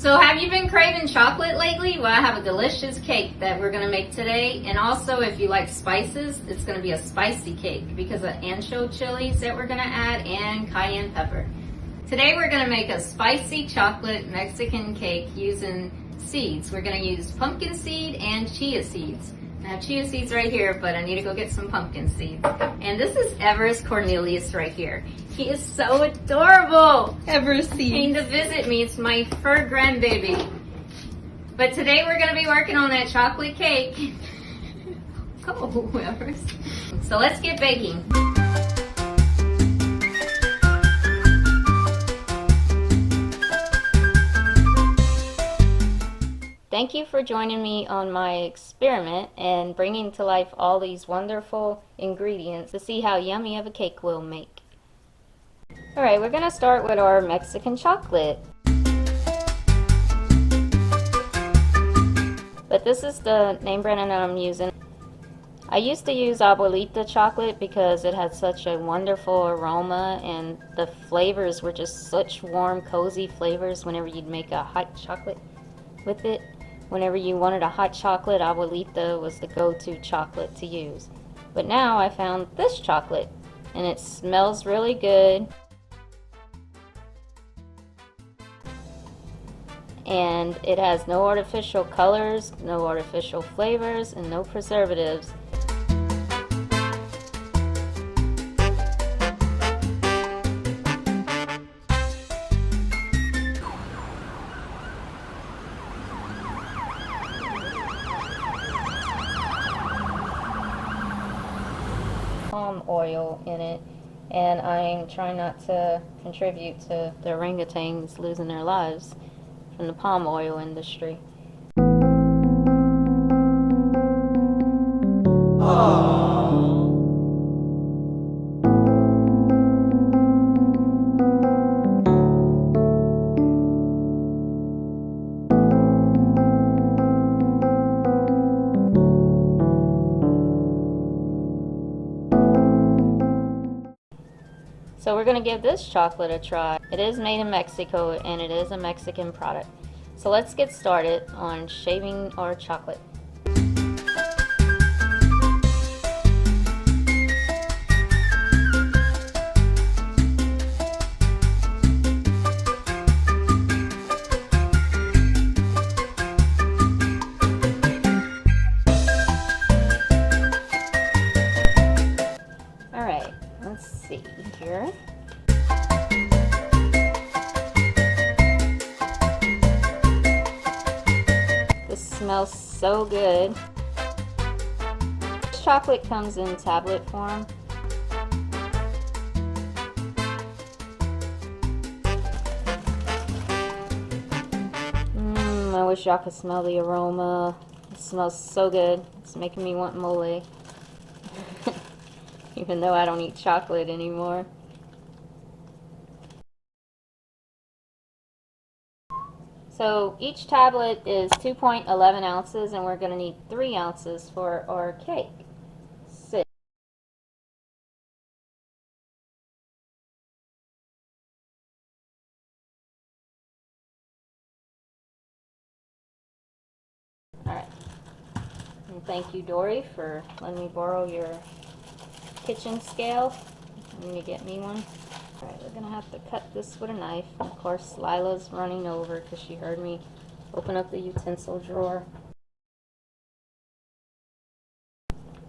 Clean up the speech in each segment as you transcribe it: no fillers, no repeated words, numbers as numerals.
So have you been craving chocolate lately? Well, I have a delicious cake that we're going to make today. And also, if you like spices, it's going to be a spicy cake because of ancho chilies that we're going to add and cayenne pepper. Today we're going to make a spicy chocolate Mexican cake using seeds. We're going to use pumpkin seed and chia seeds. I have chia seeds right here, but I need to go get some pumpkin seeds. And this is Everest Cornelius right here. He is so adorable. Everest Came to visit me. It's my fur grandbaby. But today we're going to be working on that chocolate cake. Go, Everest. So let's get baking. Thank you for joining me on my experiment and bringing to life all these wonderful ingredients to see how yummy of a cake we'll make. Alright, we're going to start with our Mexican chocolate. But this is the name brand that I'm using. I used to use Abuelita chocolate because it had such a wonderful aroma and the flavors were just such warm, cozy flavors whenever you'd make a hot chocolate with it. Whenever you wanted a hot chocolate, Abuelita was the go-to chocolate to use. But now I found this chocolate, and it smells really good. And it has no artificial colors, no artificial flavors, and no preservatives. Palm oil in it, and I'm trying not to contribute to the orangutans losing their lives from the palm oil industry. So we're going to give this chocolate a try. It is made in Mexico and it is a Mexican product. So let's get started on shaving our chocolate. Alright, let's see here. This smells so good. This chocolate comes in tablet form. I wish y'all could smell the aroma. It smells so good. It's making me want mole. Even though I don't eat chocolate anymore. So each tablet is 2.11 ounces and we're going to need 3 ounces for our cake. Alright. And thank you, Dory, for letting me borrow your kitchen scale. I'm going to get me one. Alright, we're going to have to cut this with a knife. Of course, Lila's running over because she heard me open up the utensil drawer.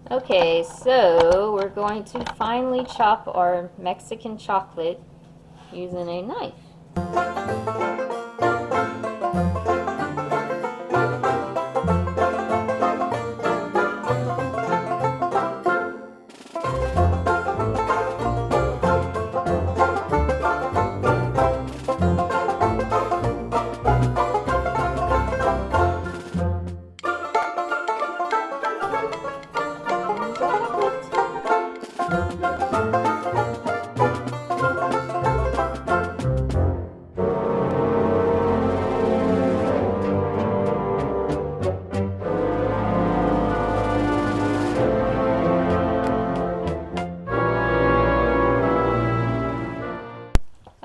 Okay, so we're going to finely chop our Mexican chocolate using a knife.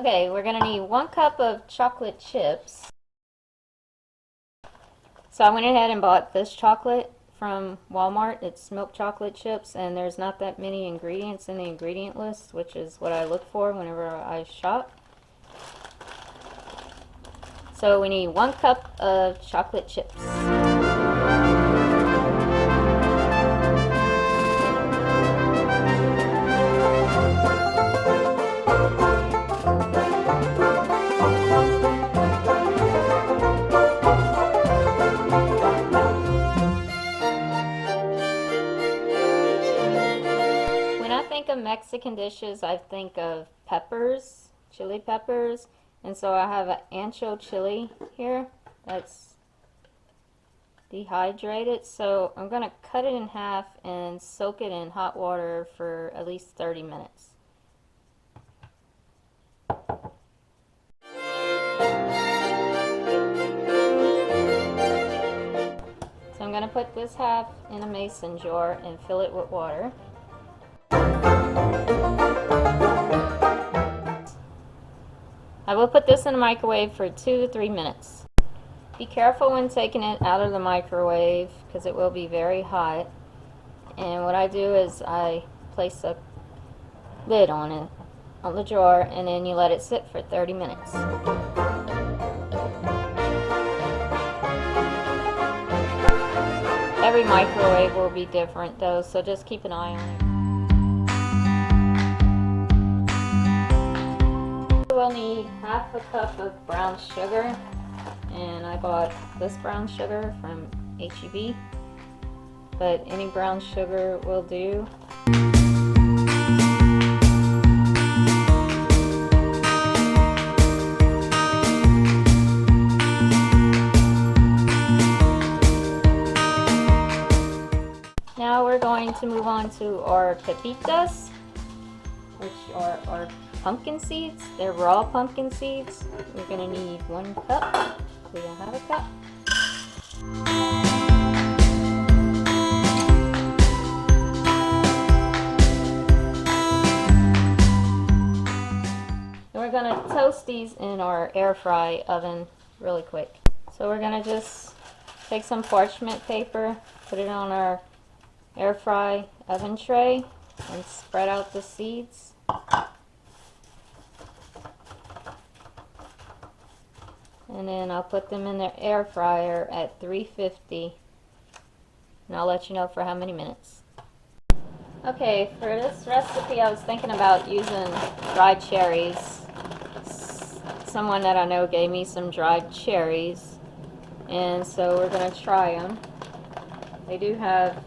Okay, we're going to need 1 cup of chocolate chips. So I went ahead and bought this chocolate from Walmart. It's milk chocolate chips, and there's not that many ingredients in the ingredient list, which is what I look for whenever I shop. So we need 1 cup of chocolate chips. When I think of Mexican dishes, I think of peppers, chili peppers. And so I have an Ancho Chili here that's dehydrated. So I'm going to cut it in half and soak it in hot water for at least 30 minutes. So I'm going to put this half in a mason jar and fill it with water. I will put this in the microwave for 2 to 3 minutes. Be careful when taking it out of the microwave because it will be very hot. And what I do is I place a lid on it, on the jar, and then you let it sit for 30 minutes. Every microwave will be different though, so just keep an eye on it. We'll need half a cup of brown sugar, and I bought this brown sugar from H-E-B, but any brown sugar will do. Now we're going to move on to our Papitas, which are our pumpkin seeds. They're raw pumpkin seeds. We're going to need 1 cup. We don't have a cup. And we're going to toast these in our air fry oven really quick. So we're going to just take some parchment paper, put it on our air fry oven tray, and spread out the seeds. And then I'll put them in the air fryer at 350, and I'll let you know for how many minutes. Okay, for this recipe I was thinking about using dried cherries. Someone that I know gave me some dried cherries, and so we're going to try them. They do have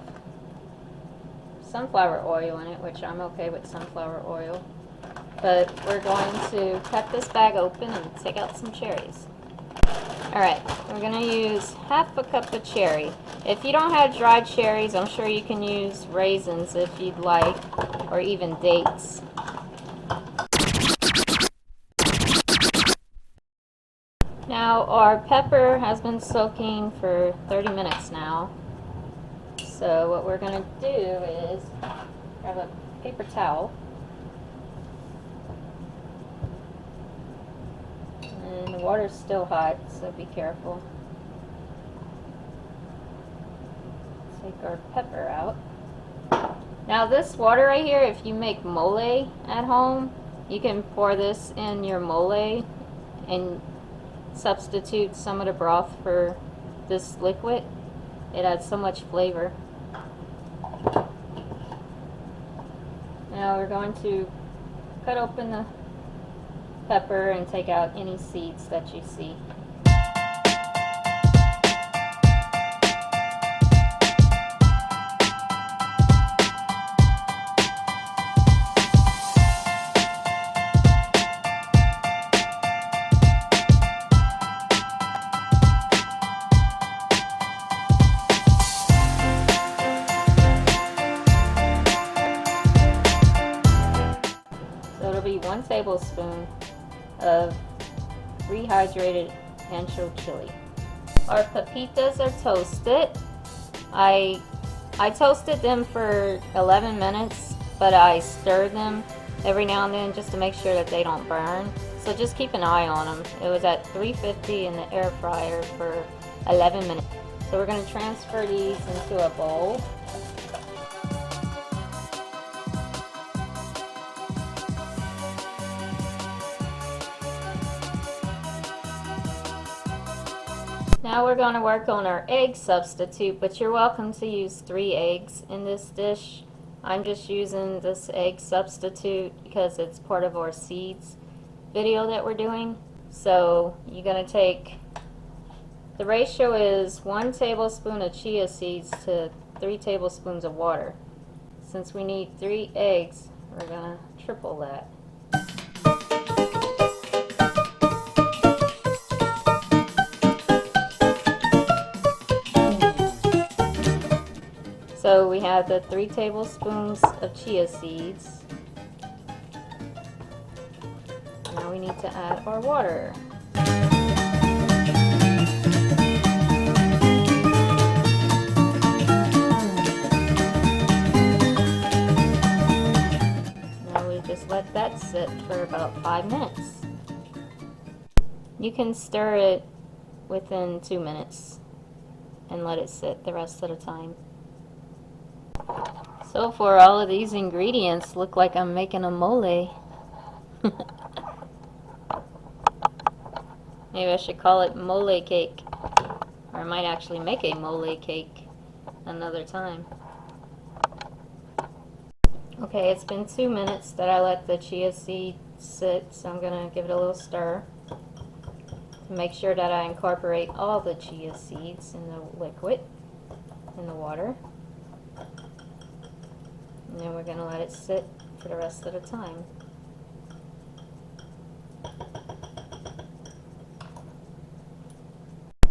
sunflower oil in it, which I'm okay with sunflower oil. But we're going to cut this bag open and take out some cherries. Alright, we're going to use half a cup of cherry. If you don't have dried cherries, I'm sure you can use raisins if you'd like, or even dates. Now our pepper has been soaking for 30 minutes now. So what we're going to do is grab a paper towel. And the water's still hot, so be careful. Take our pepper out. Now this water right here, if you make mole at home, you can pour this in your mole and substitute some of the broth for this liquid. It adds so much flavor. Now we're going to cut open the pepper and take out any seeds that you see. So it'll be 1 tablespoon of rehydrated Ancho Chili. Our papitas are toasted. I toasted them for 11 minutes, but I stirred them every now and then just to make sure that they don't burn. So just keep an eye on them. It was at 350 in the air fryer for 11 minutes. So we're going to transfer these into a bowl. Now we're going to work on our egg substitute, but you're welcome to use 3 eggs in this dish. I'm just using this egg substitute because it's part of our seeds video that we're doing. So you're going to take, the ratio is 1 tablespoon of chia seeds to 3 tablespoons of water. Since we need 3 eggs, we're going to triple that. So we have the 3 tablespoons of chia seeds. Now we need to add our water. Now we just let that sit for about 5 minutes. You can stir it within 2 minutes and let it sit the rest of the time. So far, all of these ingredients look like I'm making a mole. Maybe I should call it mole cake. Or I might actually make a mole cake another time. Okay, it's been 2 minutes that I let the chia seed sit, so I'm going to give it a little stir to make sure that I incorporate all the chia seeds in the liquid, in the water. And then we're going to let it sit for the rest of the time.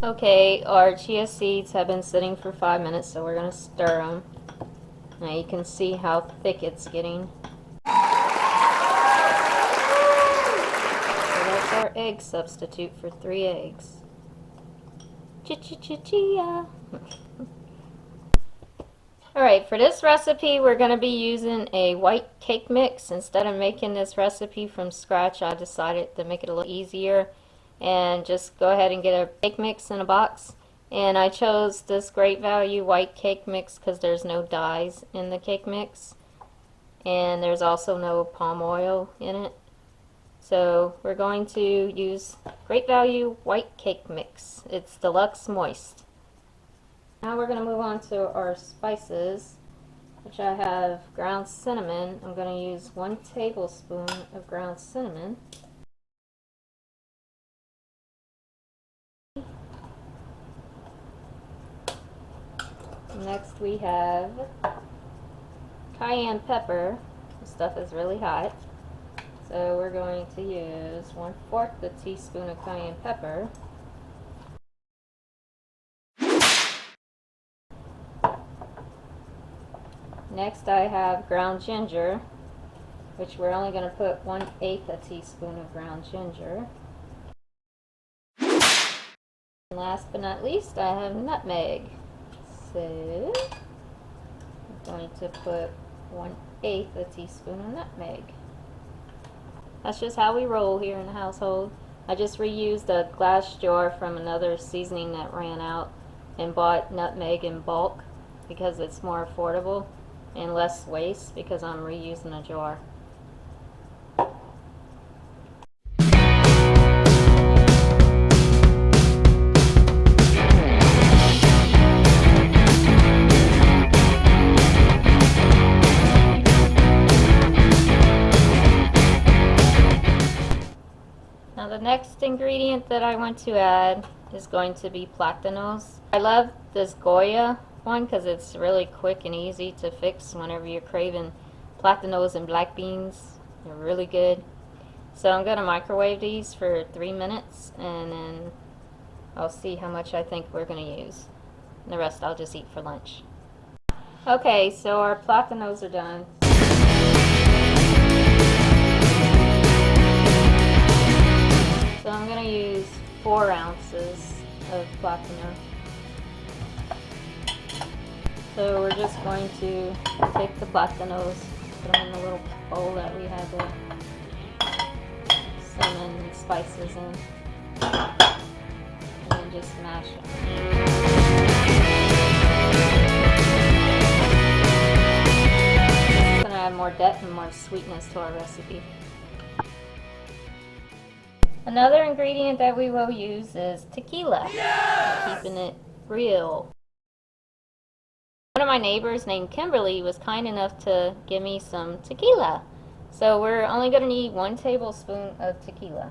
Okay, our chia seeds have been sitting for 5 minutes, so we're going to stir them. Now you can see how thick it's getting. So that's our egg substitute for 3 eggs. Chia. Alright, for this recipe we're going to be using a white cake mix. Instead of making this recipe from scratch, I decided to make it a little easier and just go ahead and get a cake mix in a box. And I chose this Great Value white cake mix because there's no dyes in the cake mix. And there's also no palm oil in it. So we're going to use Great Value white cake mix. It's Deluxe Moist. Now we're going to move on to our spices, which I have ground cinnamon. I'm going to use 1 tablespoon of ground cinnamon. Next we have cayenne pepper. This stuff is really hot. So we're going to use 1/4 a teaspoon of cayenne pepper. Next I have ground ginger, which we're only going to put 1/8 a teaspoon of ground ginger. And last but not least, I have nutmeg. So I'm going to put 1/8 a teaspoon of nutmeg. That's just how we roll here in the household. I just reused a glass jar from another seasoning that ran out and bought nutmeg in bulk because it's more affordable and less waste because I'm reusing a jar. Now the next ingredient that I want to add is going to be platanos. I love this Goya one because it's really quick and easy to fix whenever you're craving platanos and black beans. They're really good. So I'm going to microwave these for 3 minutes and then I'll see how much I think we're going to use. And the rest I'll just eat for lunch. Okay, so our platanos are done. So I'm going to use 4 ounces of platano. So we're just going to take the platanos, put them in the little bowl that we had the cinnamon and spices in, and then just mash them. more depth and more sweetness to our recipe. Another ingredient that we will use is tequila. Yes! Keeping it real. One of my neighbors named Kimberly was kind enough to give me some tequila. So we're only going to need 1 tablespoon of tequila.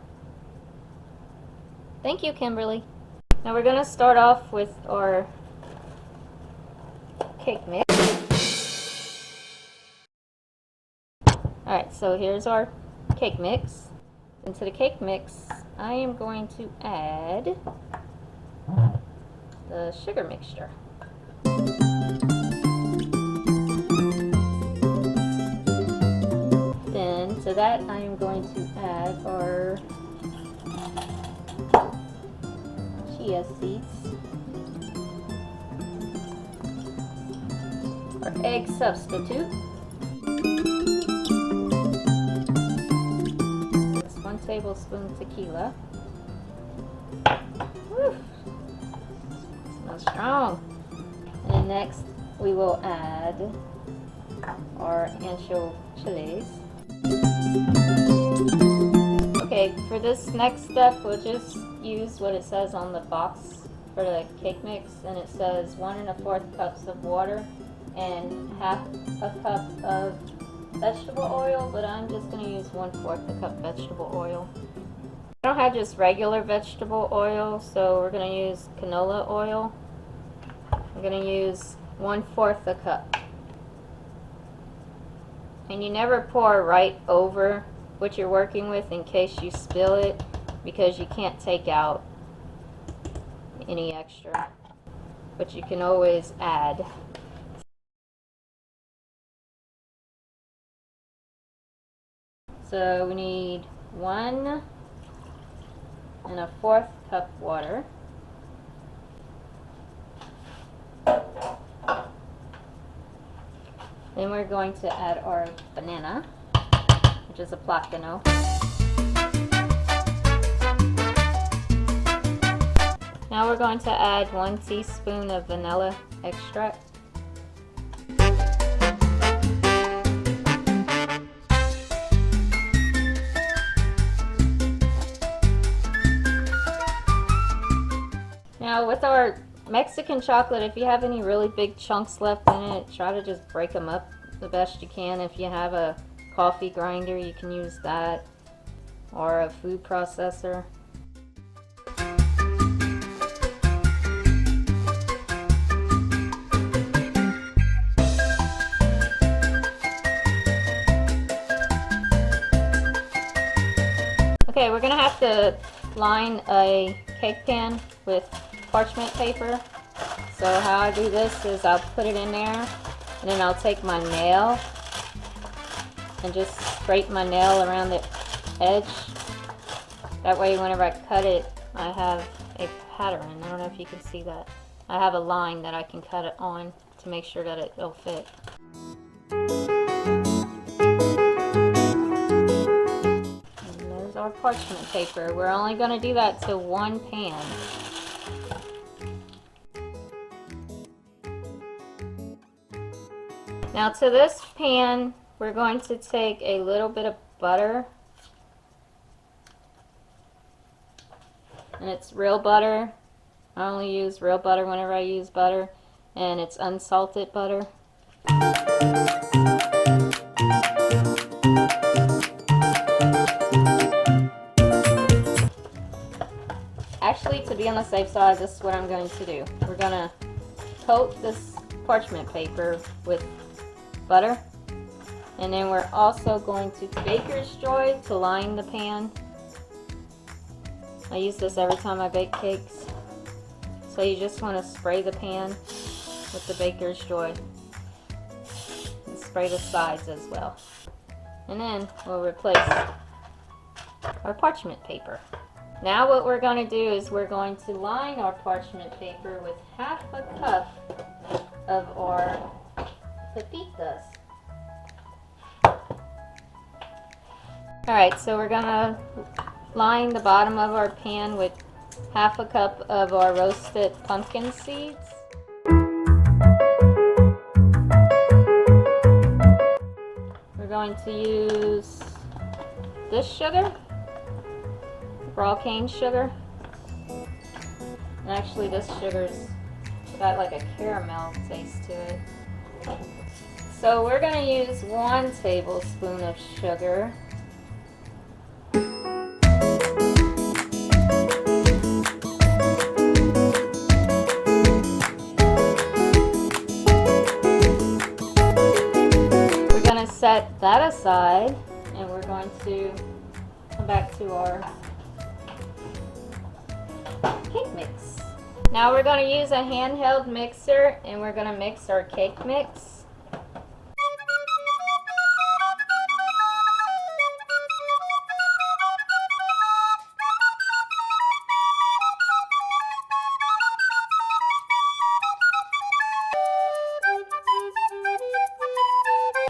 Thank you, Kimberly. Now we're going to start off with our cake mix. Alright, so here's our cake mix. Into the cake mix, I am going to add the sugar mixture. Then to that I am going to add our chia seeds, our egg substitute, 1 tablespoon tequila. Woo. Smells strong. And next we will add our Ancho Chilies. Okay, for this next step we'll just use what it says on the box for the cake mix, and it says 1 1/4 cups of water and 1/2 cup of vegetable oil, but I'm just going to use 1/4 cup vegetable oil. I don't have just regular vegetable oil, so we're going to use canola oil. I'm going to use 1/4 cup. And you never pour right over what you're working with in case you spill it, because you can't take out any extra, but you can always add. So we need 1 1/4 cup water. Then we're going to add our banana, which is a plátano. Now we're going to add 1 teaspoon of vanilla extract. Now with our Mexican chocolate, if you have any really big chunks left in it, try to just break them up the best you can. If you have a coffee grinder, you can use that, or a food processor. Okay, we're gonna have to line a cake pan with parchment paper. So how I do this is I'll put it in there, and then I'll take my nail and just scrape my nail around the edge. That way whenever I cut it, I have a pattern. I don't know if you can see that. I have a line that I can cut it on to make sure that it'll fit. And there's our parchment paper. We're only going to do that to 1 pan. Now to this pan, we're going to take a little bit of butter, and it's real butter. I only use real butter whenever I use butter, and it's unsalted butter. Actually, to be on the safe side, this is what I'm going to do. We're going to coat this parchment paper with butter, and then we're also going to baker's joy to line the pan. I use this every time I bake cakes. So you just want to spray the pan with the baker's joy and spray the sides as well. And then we'll replace our parchment paper. Now what we're going to do is we're going to line our parchment paper with 1/2 cup of our Papitas. Alright, so we're gonna line the bottom of our pan with 1/2 cup of our roasted pumpkin seeds. We're going to use this sugar, raw cane sugar. And actually this sugar's got like a caramel taste to it. So we're going to use 1 tablespoon of sugar. We're going to set that aside and we're going to come back to our cake mix. Now we're going to use a handheld mixer and we're going to mix our cake mix.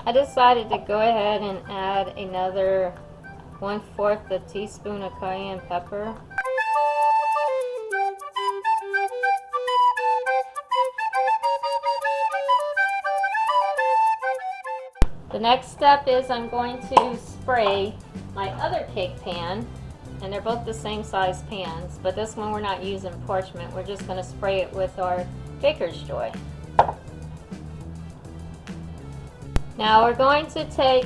I decided to go ahead and add another 1/4 a teaspoon of cayenne pepper. The next step is I'm going to spray my other cake pan, and they're both the same size pans, but this one we're not using parchment, we're just going to spray it with our Baker's Joy. Now we're going to take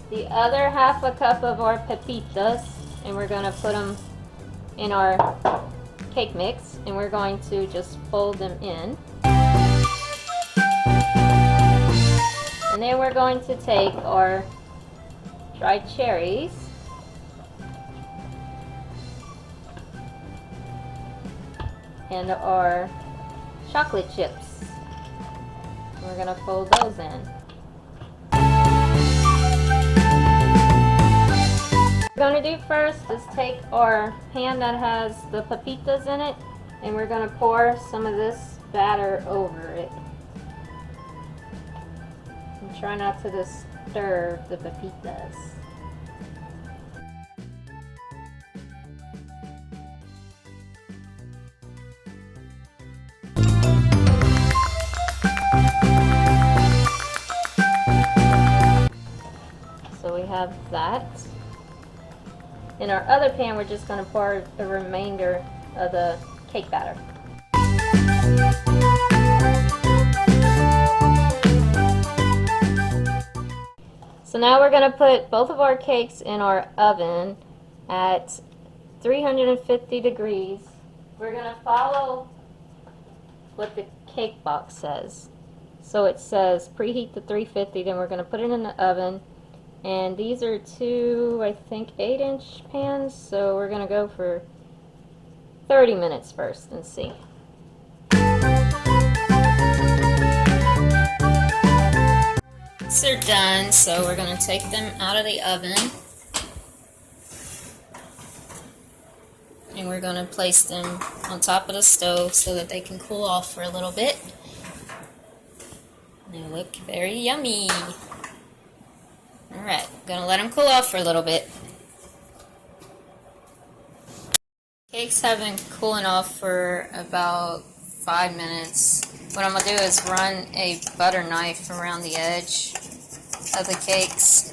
the other 1/2 cup of our Papitas and we're going to put them in our cake mix and we're going to just fold them in. And then we're going to take our dried cherries and our chocolate chips. We're going to fold those in. What we're going to do first is take our pan that has the Papitas in it and we're going to pour some of this batter over it. And try not to disturb the Papitas. So we have that. In our other pan, we're just going to pour the remainder of the cake batter. So now we're going to put both of our cakes in our oven at 350 degrees. We're going to follow what the cake box says. So it says preheat to 350, then we're going to put it in the oven. And these are 2, I think, 8-inch pans, so we're going to go for 30 minutes first and see. They're done, so we're going to take them out of the oven. And we're going to place them on top of the stove so that they can cool off for a little bit. They look very yummy. Alright, gonna let them cool off for a little bit. Cakes have been cooling off for about 5 minutes. What I'm gonna do is run a butter knife around the edge of the cakes.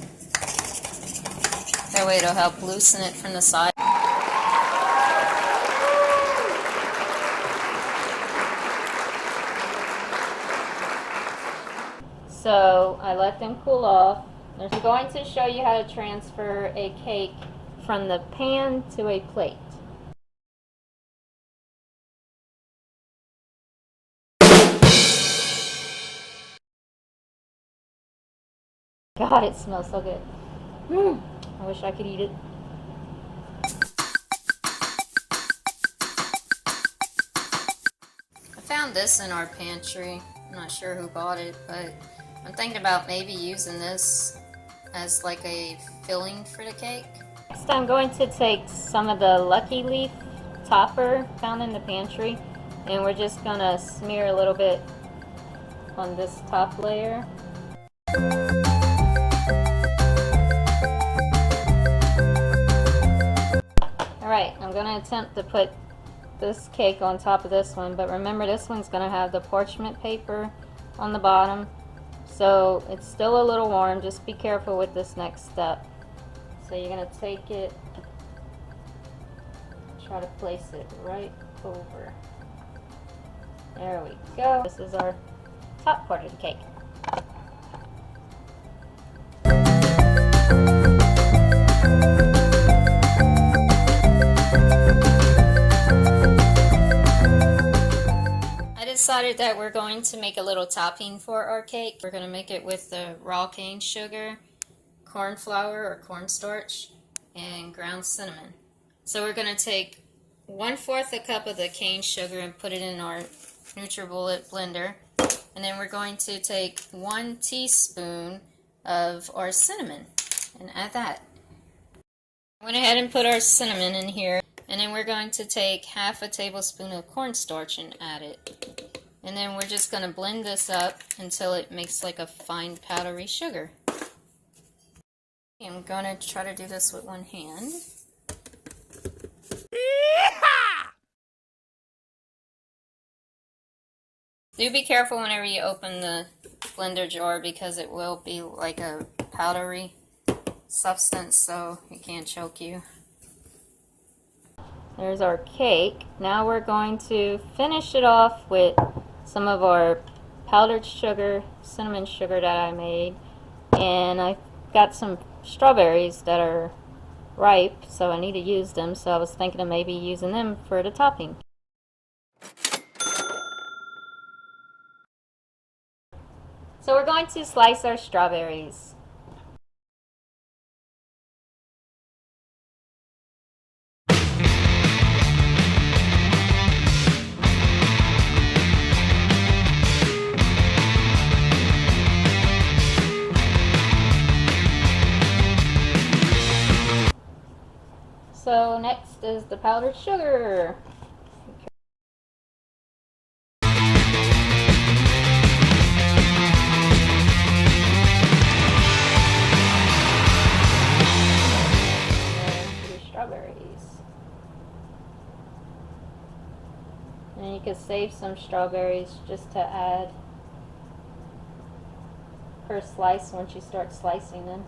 That way it'll help loosen it from the side. So I let them cool off. I'm going to show you how to transfer a cake from the pan to a plate. God, it smells so good. I wish I could eat it. I found this in our pantry. I'm not sure who bought it, but I'm thinking about maybe using this as like a filling for the cake. Next I'm going to take some of the Lucky Leaf topper found in the pantry and we're just going to smear a little bit on this top layer. Alright, I'm going to attempt to put this cake on top of this one, but remember this one's going to have the parchment paper on the bottom. So it's still a little warm. Just be careful with this next step. So you're gonna take it, try to place it right over. There we go. This is our top part of the cake. I decided that we're going to make a little topping for our cake. We're going to make it with the raw cane sugar, corn flour or cornstarch, and ground cinnamon. So we're going to take 1/4 a cup of the cane sugar and put it in our NutriBullet blender. And then we're going to take 1 teaspoon of our cinnamon and add that. I went ahead and put our cinnamon in here. And then we're going to take 1/2 tablespoon of cornstarch and add it. And then we're just going to blend this up until it makes like a fine powdery sugar. I'm going to try to do this with one hand. Do be careful whenever you open the blender jar because it will be like a powdery substance, so it can't choke you. There's our cake. Now we're going to finish it off with some of our powdered sugar, cinnamon sugar that I made. And I got some strawberries that are ripe, so I need to use them. So I was thinking of maybe using them for the topping. So we're going to slice our strawberries. So next is the powdered sugar. And you could save some strawberries just to add per slice once you start slicing them.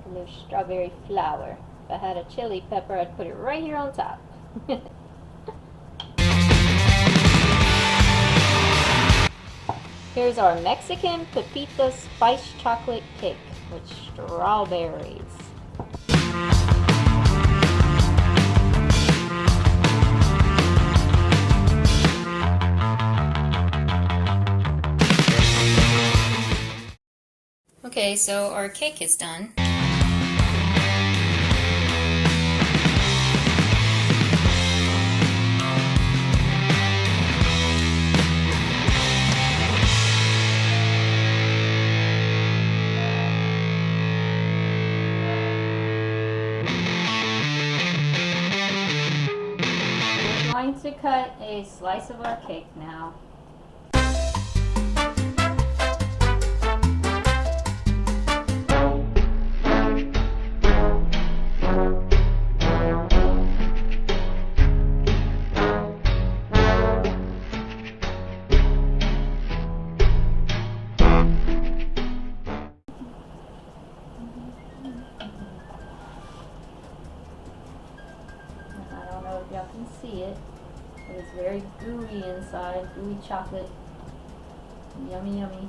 A little strawberry flour. If I had a chili pepper, I'd put it right here on top. Here's our Mexican Papitas spiced chocolate cake with strawberries. Okay, so our cake is done. We're going to cut a slice of our cake now. Y'all can see it, but it's very gooey inside, gooey chocolate, yummy yummy.